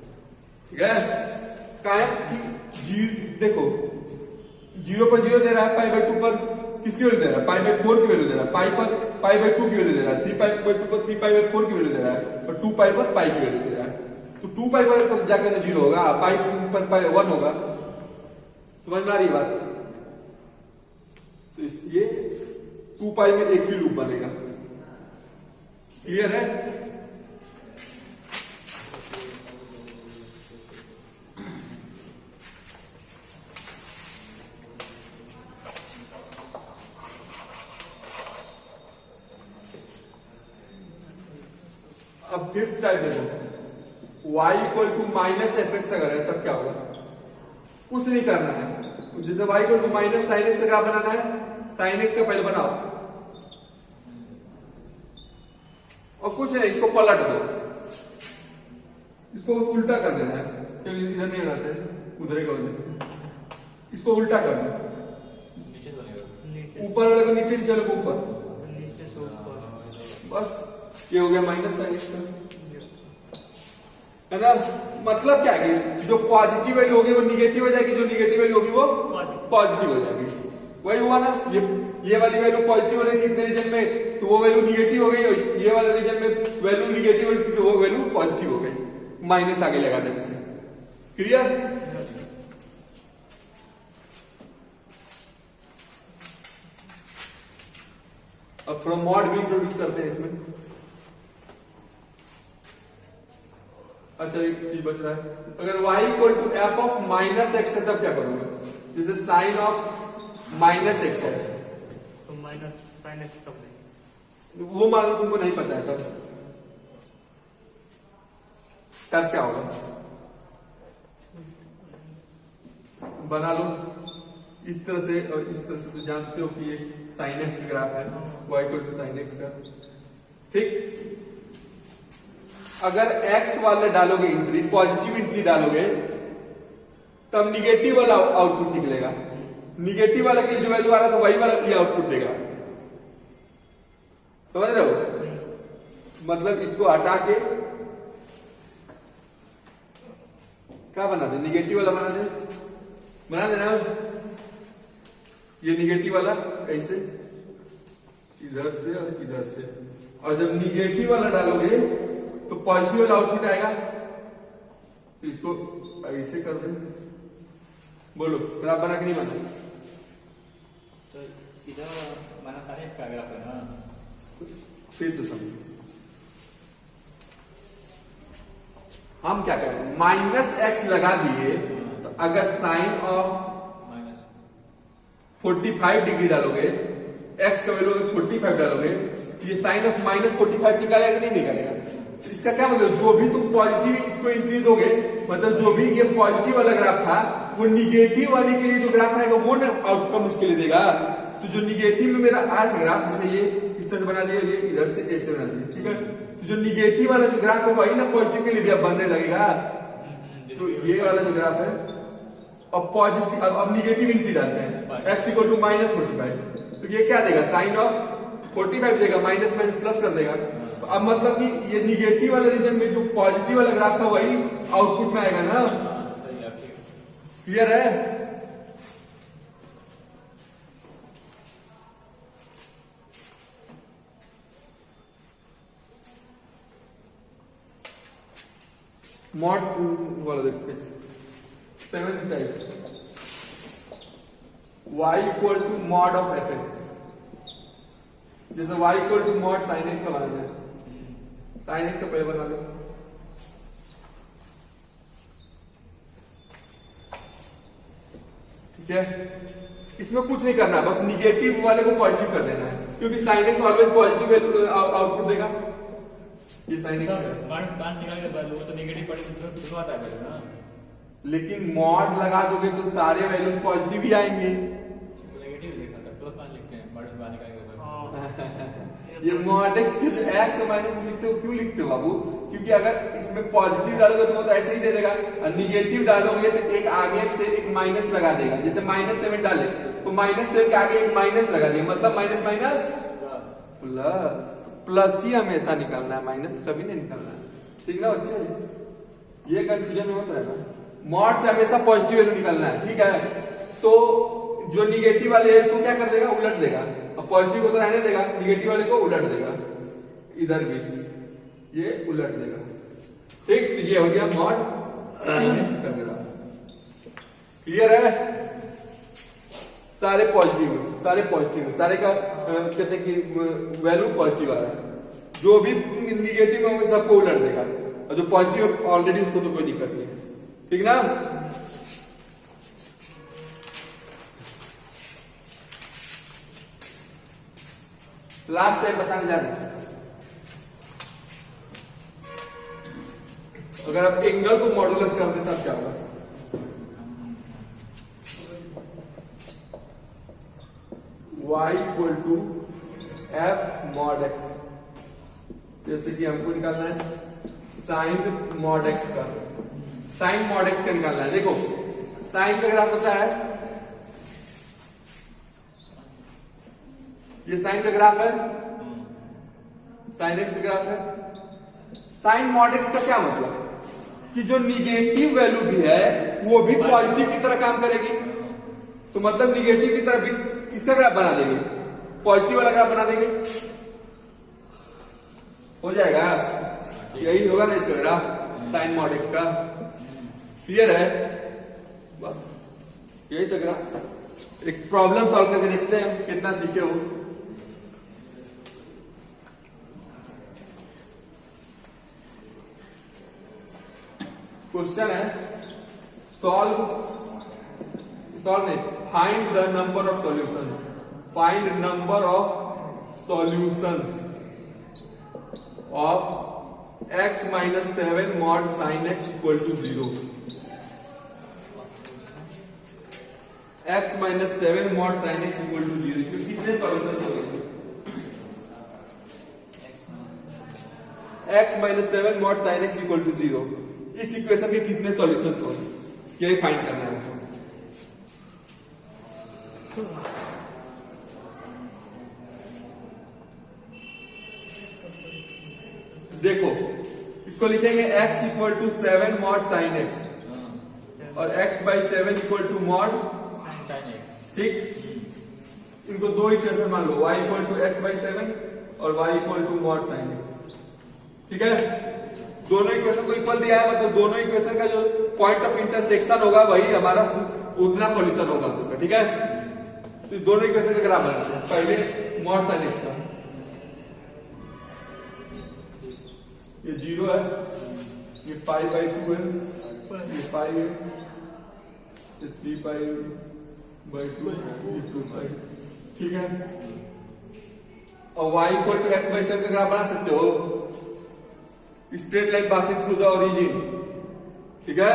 ठीक है। क्या है कि देखो 0 पर 0 दे रहा है, पाई बाई 2 पर किसकी वैल्यू दे रहा है, पाई बाई 4 की वैल्यू दे रहा है, पाई पर पाई बाई 2 की वैल्यू दे रहा है, 3 पाई बाई 2 पर 3 पाई बाई 4 की वैल्यू दे रहा है, और 2 पाई पर पाई की वैल्यू दे रहा है। तो 2 पाई पर जाकर 0 होगा, पाई पर पाई 1 होगा, समझ में आ रही बात। तो ये 2 पाई में एक ही लूप बनेगा, क्लियर है। अब फिफ्थ टाइप देखो, y equal to minus F X अगर है तब क्या होगा, कुछ नहीं करना है, जैसे y equal to minus sine X का ग्राफ बनाना है, साइन एक्स का पहले बनाओ और कुछ नहीं, इसको पलट दो, इसको उल्टा कर देना है, चलिए इधर नहीं बनाते, उधर का इसको उल्टा कर दो, नीचे ऊपर वाले को नीचे, नीचे वाले को ऊपर, नीचे से ऊपर, बस ये हो गया माइनस साइन एक्स का, है ना। मतलब क्या है कि जो पॉजिटिव वैल्यू होगी वो निगेटिव हो जाएगी, जो निगेटिव वैल्यू होगी वो पॉजिटिव हो जाएगी, वही हुआ ना। ये वाली वैल्यू पॉजिटिव हो रही थी इतने रीजन में, तो वो वैल्यू निगेटिव हो गई, और ये वाले रीजन में वैल्यू निगेटिव हो रही थी तो वो वैल्यू पॉजिटिव हो गई, माइनस आगे लगा देने से, क्लियर। अब थोड़ा मॉड भी इंट्रोड्यूस करते हैं इसमें। अच्छा एक चीज बच रहा है, अगर y equal to F of minus X है तब क्या करोगे, जैसे साइन ऑफ माइनस एक्स है तो माइनस साइन एक्स कब नहीं, वो मान लो तुमको नहीं पता है, तब क्या होगा, बना लो इस तरह से और इस तरह से, तो जानते हो कि ये साइन एक्स का ग्राफ है, y equal to sine X का, ठीक। अगर x वाले डालोगे एंट्री, पॉजिटिव एंट्री डालोगे तब निगेटिव वाला आउटपुट निकलेगा, निगेटिव वाला के लिए जो वैल्यू आ रहा था वही वाला ये आउटपुट देगा, समझ रहे हो। मतलब इसको हटा के क्या बना दे, निगेटिव वाला बना देना, ये निगेटिव वाला ऐसे इधर से और इधर से, और जब निगेटिव वाला डालोगे तो पॉजिटिव वाला आउटपुट आएगा, तो इसको ऐसे कर दे, बोलो ग्राफ बना के नहीं बना, तो इधर माइनस साइन एक्स का ग्राफ है ना, फिर से समझो हम क्या करें, माइनस एक्स लगा दिए, तो अगर साइन ऑफ माइनस 45 डिग्री डालोगे, एक्स का वैल्यू 45 डालोगे, तो ये साइन ऑफ माइनस 45 निकालेगा कि नहीं निकालेगा। तो इसका क्या मतलब, जो भी तुम पॉजिटिव इसको एंट्री दोगे, मतलब जो भी ये पॉजिटिव वाला ग्राफ था वो निगेटिव वाले के लिए जो ग्राफ आएगा वो ना आउटकम उसके लिए देगा। तो जो निगेटिव में मेरा आया था ग्राफ, जैसे ये इस तरह से बना दिया, ये इधर से ऐसे बना दिया, ठीक है। तो जो निगेटिव वाला जो ग्राफ है वही ना पॉजिटिव के लिए भी अब बनने लगेगा। तो ये वाला जो ग्राफ है, अब पॉजिटिव, अब निगेटिव एंट्री डालते हैं, एक्स इक्वल टू माइनस 45, तो ये क्या देगा, साइन ऑफ 45 देगा, माइनस माइनस प्लस कर देगा। तो अब मतलब कि ये निगेटिव वाले रीजन में जो पॉजिटिव वाला ग्राफ था वही आउटपुट में आएगा ना, क्लियर है। मॉड वाला देखते, seventh type, y equal to mod of F X, जैसे y equal to mod sine X का बनाना है, साइन एक्स का पहले बना लो। ठीक है, इसमें कुछ नहीं करना, बस निगेटिव वाले को पॉजिटिव कर देना है, क्योंकि sine x always positive output देगा। ये साइन एक्स है, मान निकाल के वैल्यू तो नेगेटिव पड़े तो शुरुआत आ गई ना, लेकिन मॉड लगा दोगे तो सारे वैल्यूज पॉजिटिव ही आएंगे। तो नेगेटिव लिखा था, प्लस मान लिखते हैं, बड़े बाहर निकाल के। ये मॉड एक्स एक्स माइनस लिखते हो, क्यों लिखते हो बाबू? क्योंकि अगर इसमें पॉजिटिव डालोगे तो वो तो ऐसे ही दे देगा, और निगेटिव डालोगे तो एक आगे से एक माइनस लगा देगा। जैसे -7 डाले तो -7 के आगे एक माइनस लगा देगा, मतलब माइनस माइनस प्लस। प्लस ही हमेशा निकालना है, माइनस कभी नहीं निकालना है। ठीक ना बच्चे, ये कंफ्यूजन में होता है ना। मॉड से हमेशा पॉजिटिव वैल्यू निकालना है। ठीक है, तो जो निगेटिव वाले है इसको क्या कर देगा, उलट देगा, और पॉजिटिव को तो रहने देगा, निगेटिव वाले को उलट देगा, इधर भी ये उलट देगा। ठीक, तो ये हो गया मॉड साइन एक्स का ग्राफ। क्लियर है? सारे पॉजिटिव, सारे का कहते हैं कि वैल्यू पॉजिटिव आ रहा है। जो भी निगेटिव होंगे सबको उलट देगा, और जो पॉजिटिव ऑलरेडी उसको तो कोई दिक्कत नहीं है। ठीक ना? लास्ट टाइम बताने जा रहे हैं, अगर आप एंगल को मॉडुलस कर दें तब क्या होगा? y equal to F mod X. जैसे कि हमको निकालना है साइन मॉड एक्स का, साइन मॉड एक्स का निकालना है। देखो साइन का ग्राफ होता है, ये साइन का ग्राफ है, साइन एक्स का ग्राफ है। साइन मॉड एक्स का क्या मतलब कि जो निगेटिव वैल्यू भी है वो भी पॉजिटिव की तरह काम करेगी। तो मतलब निगेटिव की तरह भी किसका ग्राफ बना देंगे, पॉजिटिव वाला ग्राफ बना देंगे, हो जाएगा। यही होगा ना इसका ग्राफ, साइन मॉड एक्स का। क्लियर है? बस यही तो ग्राफ। एक प्रॉब्लम सॉल्व करके देखते हैं कितना सीखे हो। क्वेश्चन है सॉल्व नहीं, find the number of solutions, find number of solutions of x - 7 mod sin x equal to 0। x - 7 mod sin x equal to 0, कितने सॉल्यूशंस हो गए? x - 7 mod sin x equal to 0, इस equation के कितने solutions हो, यही find करना है। देखो इसको लिखेंगे x equal to 7 mod sin x, और x/7 equal to mod sine X. ठीक, इनको दो इक्वेशन मान लो, y इक्वल टू x/7 और y equal to mod sin x। ठीक है, दोनों इक्वेशन को इक्वल दिया है, मतलब दोनों इक्वेशन का जो पॉइंट ऑफ इंटरसेक्शन होगा वही हमारा उतना सॉल्यूशन होगा उसका। ठीक है, तो दोनों इक्वेशन का ग्राफ बनाते हैं। पहले mod sin x का, ये 0 है, ये π/2 है, ये π है, ये 3π/2, ये 2π। ठीक है, और y इक्वल टू x/7 का ग्राफ बना सकते हो, straight line passing through the origin. ठीक है,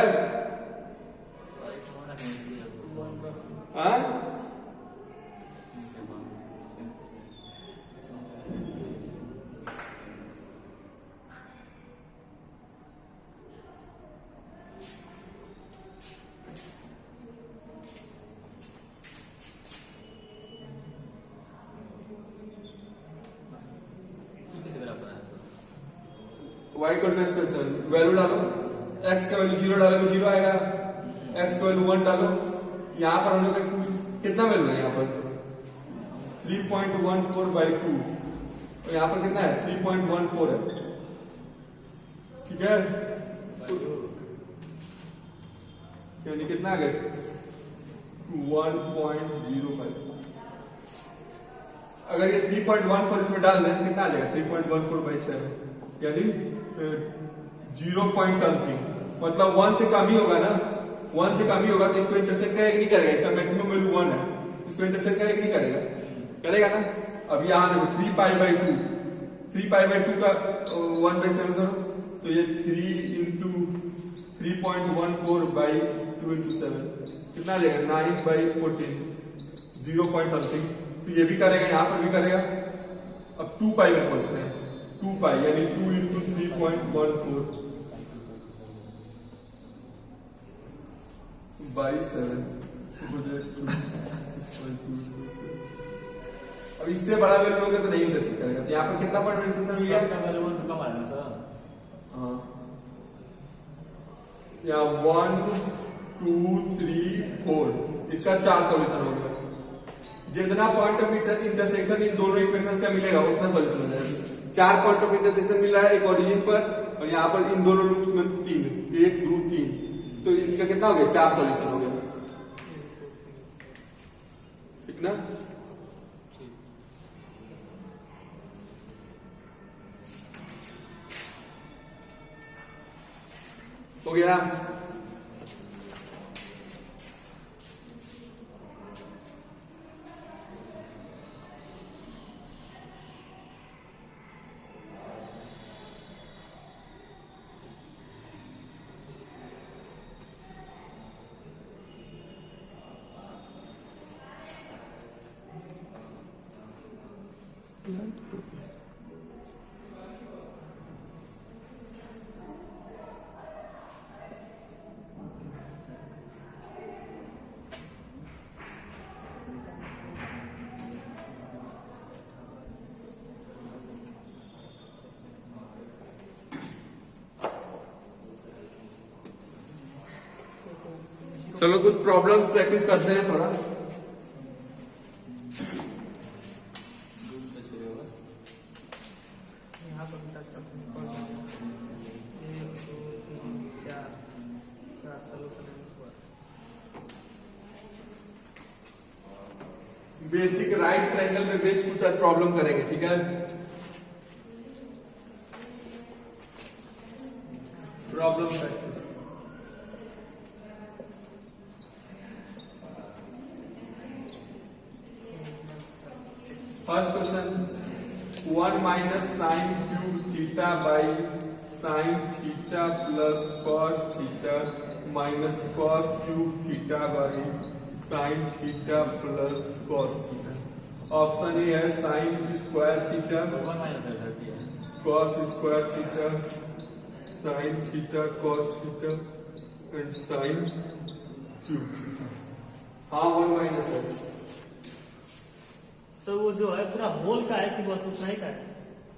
हाँ y equal to x/7 value डालो, x का वैल्यू 0 डालोगे 0 आएगा, x का वैल्यू 1 डालो। यहां पर हम लोग का कितना वैल्यू है, यहां पर 3.14/2, और यहां पर कितना है 3.14 है। ठीक है, यानी कितना आ गया 1.05। अगर ये 3.14 इसमें डाल दें कितना आ जाएगा 3.14/7, यानी 0 पॉइंट समथिंग, मतलब 1 से कम ही होगा ना, 1 से कम ही होगा तो इसको इंटरसेक्ट करेगा नहीं करेगा, इसका मैक्सिमम वैल्यू 1 है, इसको इंटरसेक्ट करेगा नहीं करेगा, करेगा ना। अब यहाँ देखो 3π/2, 3π/2 का 1/7 करो तो ये 3 इंटू 3.14/2 इंटू 7 कितना देगा 9/14, 0 पॉइंट समथिंग, तो ये भी करेगा, यहाँ पर भी करेगा। अब 2π में पहुंचते हैं, 2π यानी 2 इंटू 3.14/7। अब इससे बड़ा वैल्यू लोगे तो नहीं इंटरसेक्ट करेगा, तो यहाँ पर कितना पॉइंट इंटरसेक्शन मिल गया, वैल्यू से कम आ रहा है सर। हाँ यहाँ 1 2 3 4, इसका 4 सॉल्यूशन हो गया। जितना पॉइंट ऑफ इंटरसेक्शन इन दोनों इक्वेशंस का मिलेगा उतना सॉल्यूशन हो जाएगा। 4 पॉइंट ऑफ इंटरसेक्शन मिल रहा है, एक ओरिजिन पर और यहाँ पर इन दोनों लूप्स में 3, 1 2 3, तो इसका कितना हो गया 4 सॉल्यूशन हो गया, ठीक ना। हो गया। चलो कुछ प्रॉब्लम प्रैक्टिस करते हैं थोड़ा। यहाँ पर टच करते हैं 1 2 3 4 सॉल्यूशन है इसका। बेसिक राइट ट्रायंगल में बेस कुछ आज प्रॉब्लम करेंगे, ठीक है। Problem practice. First question 1 minus sine cube theta by sine theta plus cos theta minus cos cube theta by sine theta plus cos theta. Option A है sine square theta, cos square theta, sine theta cos theta and sine cube theta. हाँ 1 minus है तो वो जो है पूरा whole का है कि बस उतना ही का है?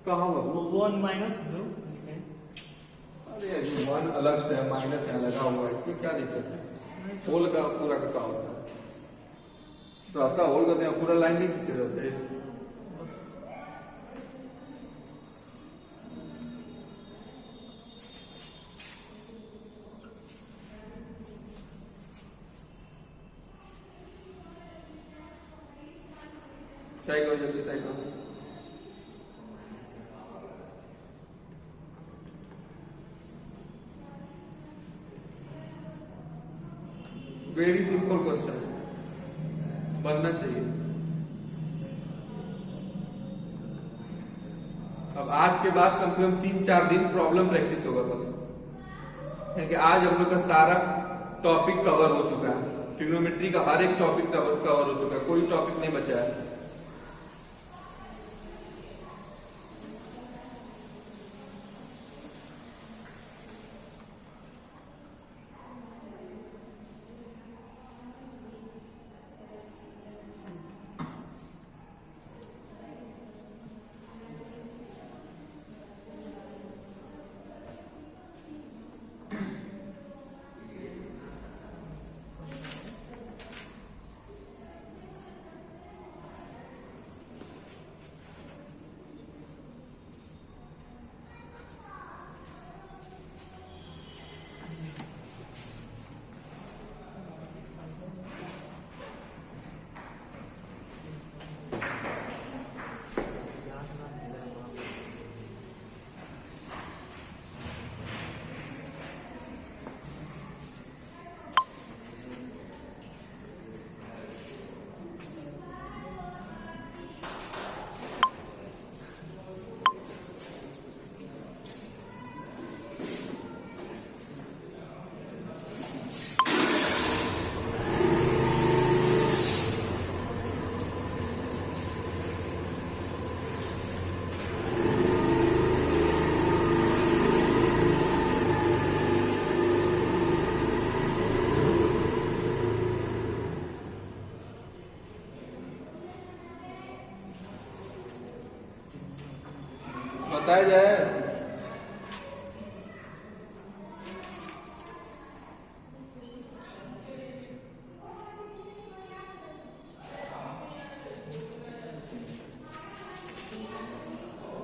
कहाँ बाबू? वो 1 माइनस जो है। अरे अभी 1 अलग से है, माइनस यहाँ लगा हुआ है, इसमें क्या दिक्कत है? होल का पूरा का होता है तो आता होल का यहाँ पूरा लाइन नहीं खींचे रहते। ट्राई करो, जल्दी ट्राई करो। वेरी सिंपल क्वेश्चन बनना चाहिए। अब आज के बाद कम से कम 3-4 दिन प्रॉब्लम प्रैक्टिस होगा बस, क्योंकि आज हम लोग का सारा टॉपिक कवर हो चुका है। ट्रिग्नोमेट्री का हर एक टॉपिक कवर हो चुका है, कोई टॉपिक नहीं बचा है। बताया जाए।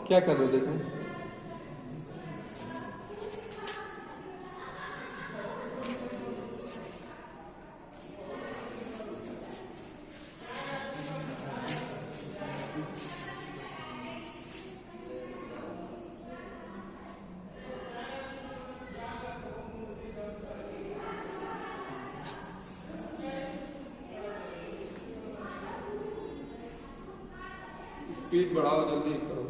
क्या कर रहे हो देखो। स्पीड बढ़ाओ, जल्दी करो।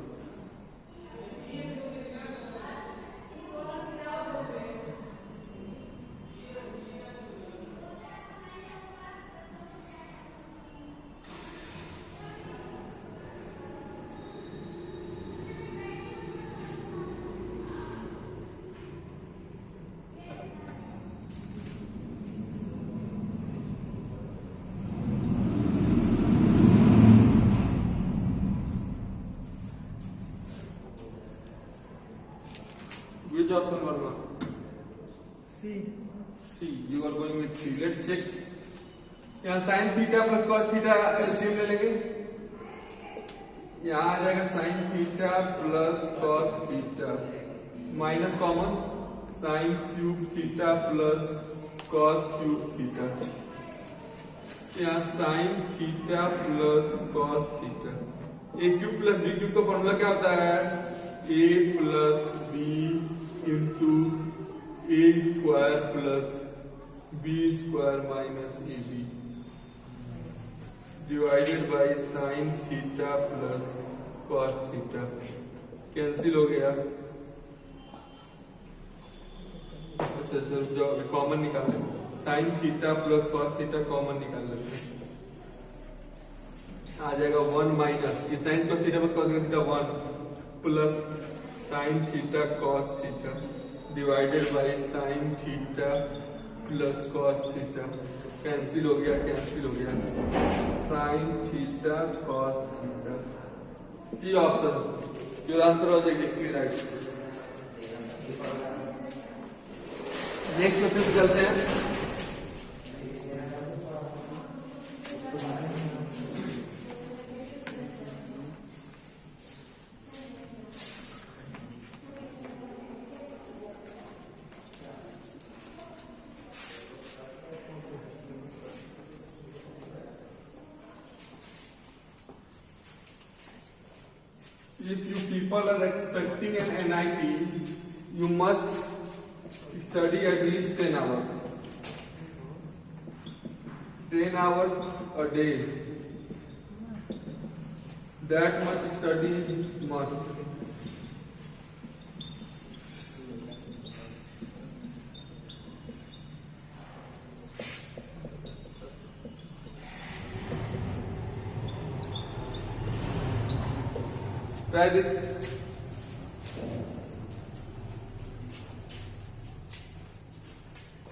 Which option, Varma? C. C. You are going with C. Let's check. यहाँ sine theta plus cos theta LCM ले लेंगे। यहाँ आ जाएगा sine theta plus cos theta minus common sine cube theta plus cos cube theta. यहाँ sine theta plus cos theta. A cube plus B cube का formula क्या होता है? A plus B into A square plus B square minus A B divided by sine theta plus cos theta. Cancel हो गया। अच्छा sir जो अभी common निकाल लें, sine theta plus cos theta common निकाल लेते हैं। आ जाएगा 1 माइनस ये sine cos theta plus cos theta 1 plus sine theta cos theta divided by sine theta plus cos theta. Cancel हो गया, कैंसिल हो गया। Sine theta cos theta. C option your answer हो जाएगी राइट। नेक्स्ट क्वेश्चन पे चलते हैं। If you people are expecting an NIT, you must study at least 10 hours. 10 hours a day. That much study must. Try this.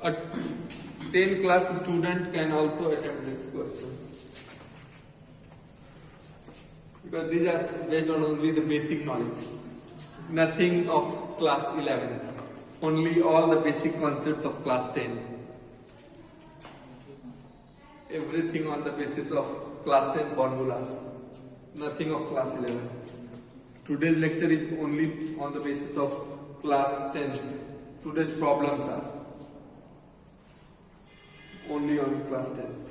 A 10 class student can also attempt these questions because these are based on only the basic knowledge, nothing of class 11th, only all the basic concepts of class 10, everything on the basis of class 10 formulas, nothing of class 11. Today's lecture is only on the basis of class 10th. Today's problems are only on class 10th.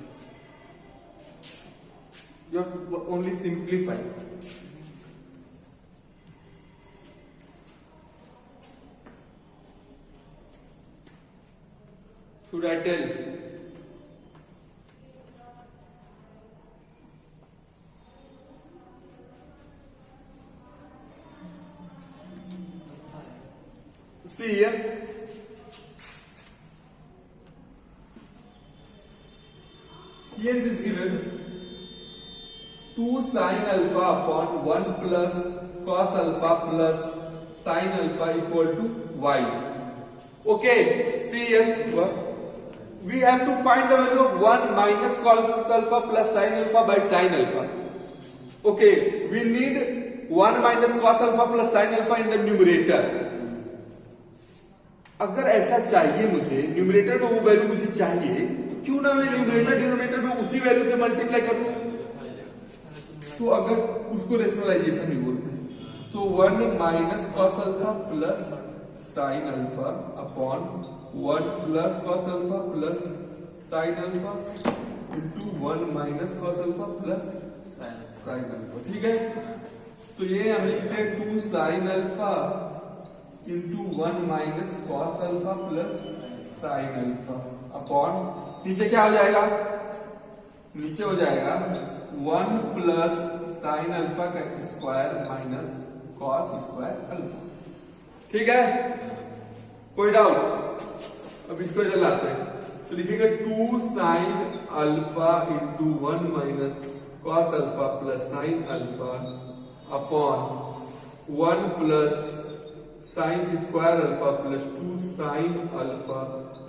You have to only simplify. Should I tell? See here. Here it is given 2 sin alpha upon 1 plus cos alpha plus sin alpha equal to y. Okay, see here. We have to find the value of 1 minus cos alpha plus sin alpha by sin alpha. Okay, we need 1 minus cos alpha plus sine alpha in the numerator. अगर ऐसा चाहिए मुझे, numerator में वो value मुझे चाहिए, तो क्यों ना मैं न्यूमरेटर डिनोमिनेटर में उसी वैल्यू से मल्टीप्लाई करूं। तो अगर उसको रेशनलाइजेशन भी बोलते हैं, तो 1 minus cos alpha plus sine alpha upon 1 plus cos alpha plus sine alpha into 1 minus cos alpha plus sine alpha. ठीक है, तो ये हम लिखते हैं 2 sine alpha into 1 minus cos alpha plus sine alpha upon, नीचे क्या हो जाएगा, नीचे हो जाएगा 1 प्लस साइन अल्फा का square minus cos square alpha. ठीक है, कोई डाउट? अब इसको इधर लाते हैं, तो लिखेंगे 2 sine alpha into 1 minus cos alpha plus sine alpha upon 1 plus sine square alpha plus 2 sine alpha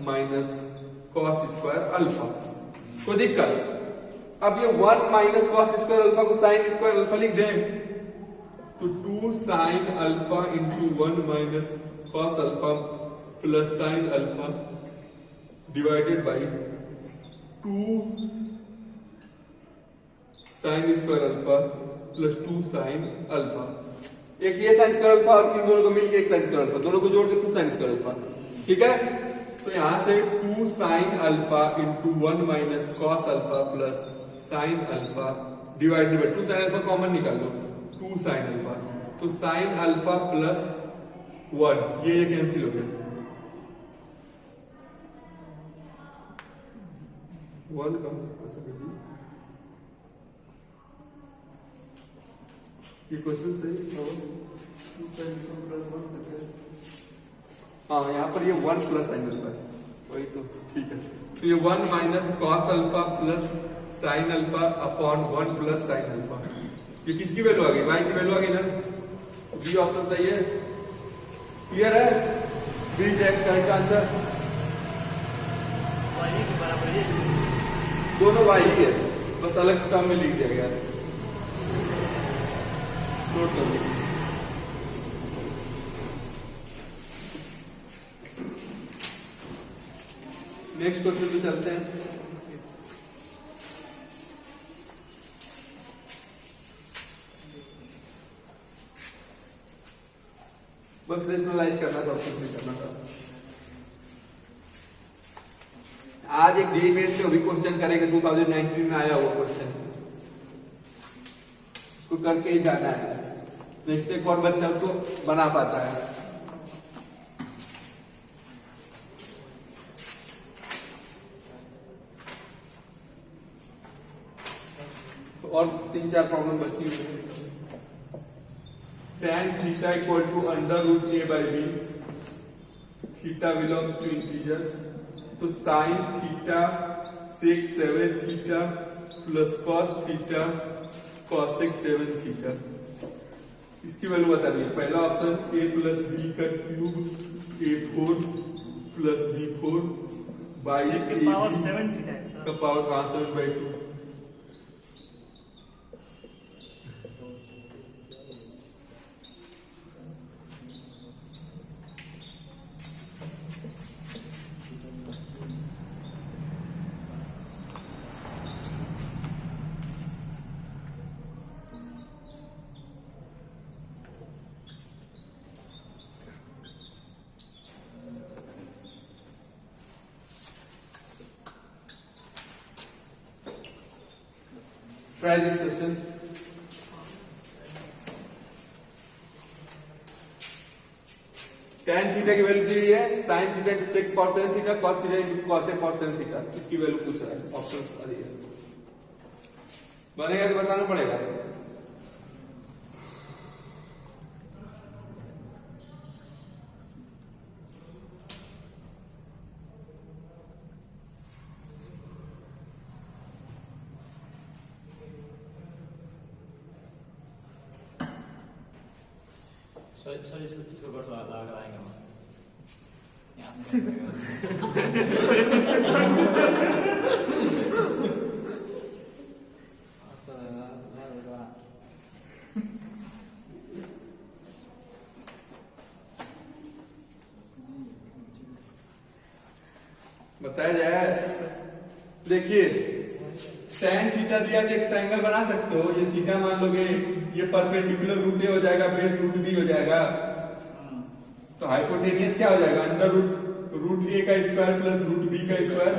minus cos square alpha. कोई दिक्कत? अब ये 1 माइनस कॉस स्क्वायर अल्फा को साइन स्क्वायर अल्फा लिख दें, तो 2 sine alpha into 1 minus cos alpha plus sine alpha divided by 2 sine square alpha plus 2 sine alpha. एक ये साइन स्क्वायर अल्फा और इन दोनों को मिलकर एक साइन स्क्वायर अल्फा, दोनों को जोड़ के 2 साइन स्क्वायर अल्फा। ठीक है, तो यहां से 2 sine alpha into 1 minus cos alpha plus sine alpha divided by 2 sine alpha common निकाल लो, 2 साइन अल्फा, तो साइन अल्फा प्लस 1 ये कैंसिल हो गया, 1 कहां से कैसे कर दी, ये क्वेश्चन सही है। 2 साइन अल्फा प्लस 1 हाँ, यहाँ पर ये 1 प्लस साइन अल्फा है, वही तो ठीक है। तो ये 1 minus cos alpha plus sine alpha upon 1 plus sine alpha, ये किसकी वैल्यू आ गई, y की वैल्यू आ गई ना, बी ऑप्शन सही है। क्लियर है? बी करेक्ट आंसर, y के बराबर ये दोनों y ही है, बस अलग टर्म में लिख दिया गया है, नोट कर लीजिए। नेक्स्ट क्वेश्चन पे चलते हैं। बस रेशनलाइज करना था, कुछ नहीं करना था। आज एक जेईई मेंस से भी क्वेश्चन करेंगे, 2019 में आया हुआ क्वेश्चन, उसको करके ही जाना है, देखते हैं कौन बच्चा उसको बना पाता है। और 3-4 प्रॉब्लम बची हुई है। tan theta equal to under root a by B, theta belongs to integer, तो sine theta sec 7 theta plus cos theta cosec 7 theta, इसकी वैल्यू बता दी। पहला ऑप्शन a प्लस बी का cube a4 plus b4 by power 7 theta का power 7/2। Try this question. tan theta की value दी हुई है, sin theta into sec cos sec theta, cos theta into cosec cos sec theta, इसकी value पूछ रहा है। ऑप्शन बनेगा तो बताना पड़ेगा। सर इसको कर लगा कराएंगे हम बताया जाए। देखिए tan थीटा दिया कि एक ट्रायंगल बना सकते हो। ये थीटा मान लोगे, ये परपेंडिकुलर रूट ए हो जाएगा, बेस रूट बी हो जाएगा। तो हाइपोटेनियस क्या हो जाएगा? अंडर रूट ए का स्क्वायर प्लस रूट बी का स्क्वायर।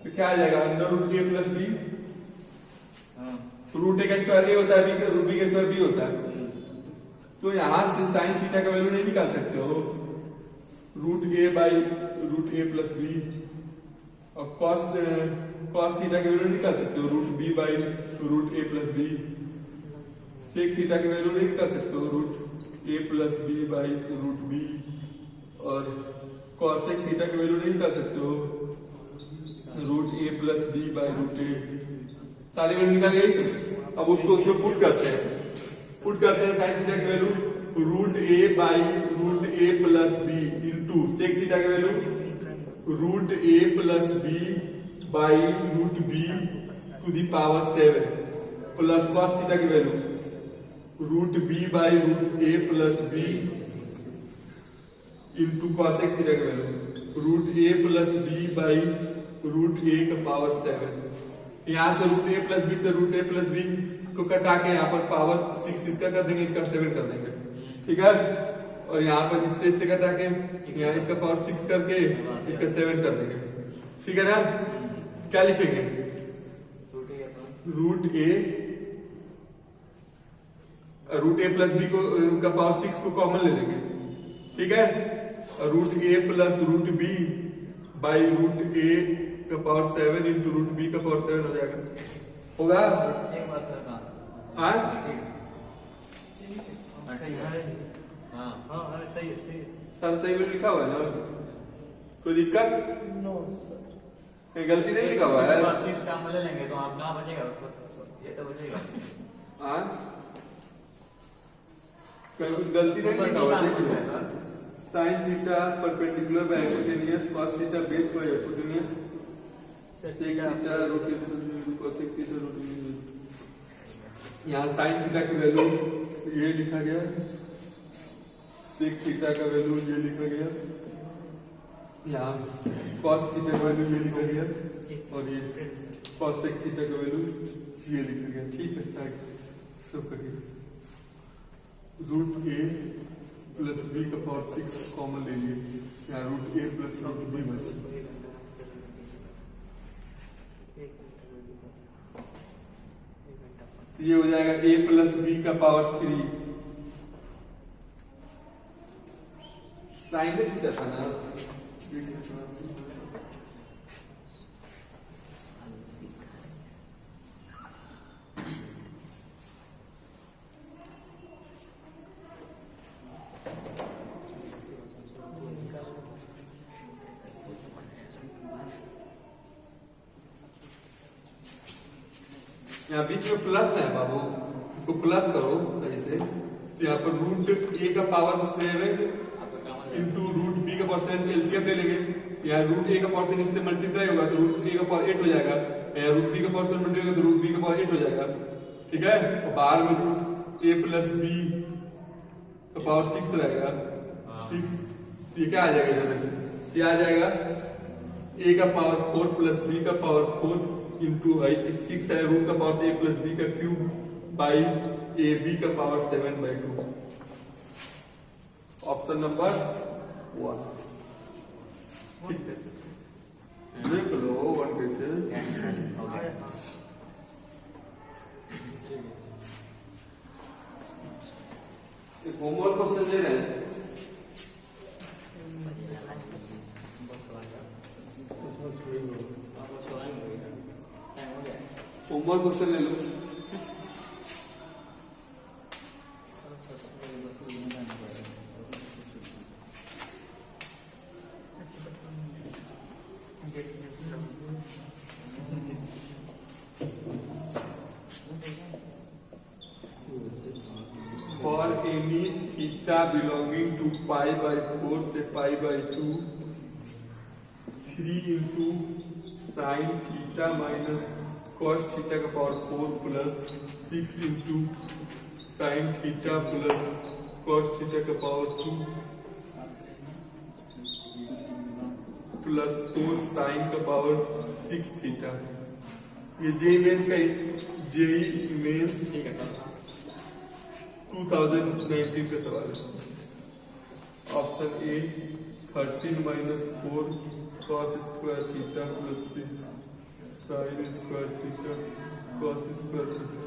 तो क्या आ जाएगा? Under root A plus B. Root A का स्क्वायर ए होता है, रूट बी का स्क्वायर बी होता है। तो यहां से साइन थीटा का वैल्यू नहीं निकाल सकते हो। Root A by root A plus B. और कॉस थीटा की वैल्यू निकाल सकते हो, root B by root A plus B. Sec theta की वैल्यू नहीं निकाल सकते हो, root A plus B by root B. और कॉसेक थीटा की वैल्यू नहीं निकाल सकते हो, root A plus B by root A. सारी वैल्यू निकाल गई। अब उसको उसमें पुट करते हैं साइन थीटा की value root A by root A plus B into sec theta की value root A plus B by root B to the power 7 plus cos theta की value root B by root A plus B into cosec theta की value root A plus B by root A का power 7। यहां से root A plus B से root A plus B को कटा के यहाँ पर पावर 6 इसका कर देंगे, इसका 7 कर देंगे, ठीक है। और यहाँ पर इससे कटा के यहाँ इसका पावर 6 करके इसका 7 कर देंगे, ठीक है ना। क्या लिखेंगे? रूट ए प्लस बी को का पावर 6 को कॉमन ले लेंगे, ठीक है। और root A plus root B by root A का पावर 7 इंटू रूट बी का पावर 7 हो जाएगा, होगा। एक बात करना हाँ सही है। हाँ हाँ सही है। सर सही में लिखा हुआ है ना? कोई दिक्कत? कहीं गलती नहीं लिखा हुआ है? चीज काम ले लेंगे तो आप कहाँ बचेगा? ये तो बचेगा। हाँ कहीं कुछ गलती नहीं लिखा हुआ? देखिए sine theta perpendicular by hypotenuse, cos theta base by hypotenuse, sec theta root cosec theta root. यहाँ साइन थीटा की वैल्यू ये लिखा गया, सेक थीटा का वैल्यू ये लिखा गया, यहाँ कॉस थीटा का वैल्यू ये लिखा गया, और ये कॉसेक थीटा का वैल्यू ये लिखा गया, ठीक है। साइड सब करिए। रूट ए प्लस बी का पावर 6 कॉमन ले लिए, यहाँ root A plus root B बस। ये हो जाएगा a प्लस बी का पावर 3। साइन में थीटा था ना? यहाँ बीच में प्लस है बाबू, इसको प्लस करो सही से। तो यहाँ पर रूट ए का पावर 7 इंटू रूट बी का पावर 7 एलसीएम ले लेंगे। यहाँ रूट ए का पावर 7 इससे मल्टीप्लाई होगा तो रूट ए का पावर 8 हो जाएगा। यहाँ रूट बी का पावर 7 मल्टीप्लाई होगा तो रूट बी का पावर 8 हो जाएगा, ठीक है। और बाहर में रूट ए प्लस बी का पावर 6 रहेगा, 6। तो ये क्या आ जाएगा? ये आ जाएगा ए का पावर 4 प्लस बी का पावर 4 इंटू 6 है रूट का पावर ए प्लस बी का क्यूब बाई ए बी का पावर 7/2। ऑप्शन नंबर 1, ठीक है। देख लो 1 कैसे। एक होमवर्क क्वेश्चन दे रहे हैं, होमवर्क क्वेश्चन ले लो। For any theta belonging to π/4 से π/2, 3 into sin theta minus cos theta का power 4 plus 6 into sin theta plus cos theta का पावर 2 प्लस 4 साइन का पावर 6 थीटा। ये जेई मेंस का जेई मेंस ठीक है सर। 2019 का सवाल है। Option A 13 minus 4 cos square theta plus 6 sign square theta cos square theta.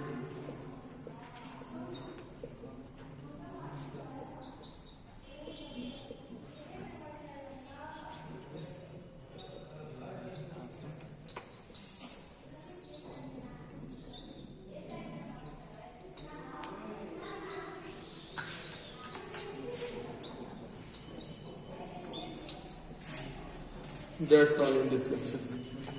That's all in this lecture.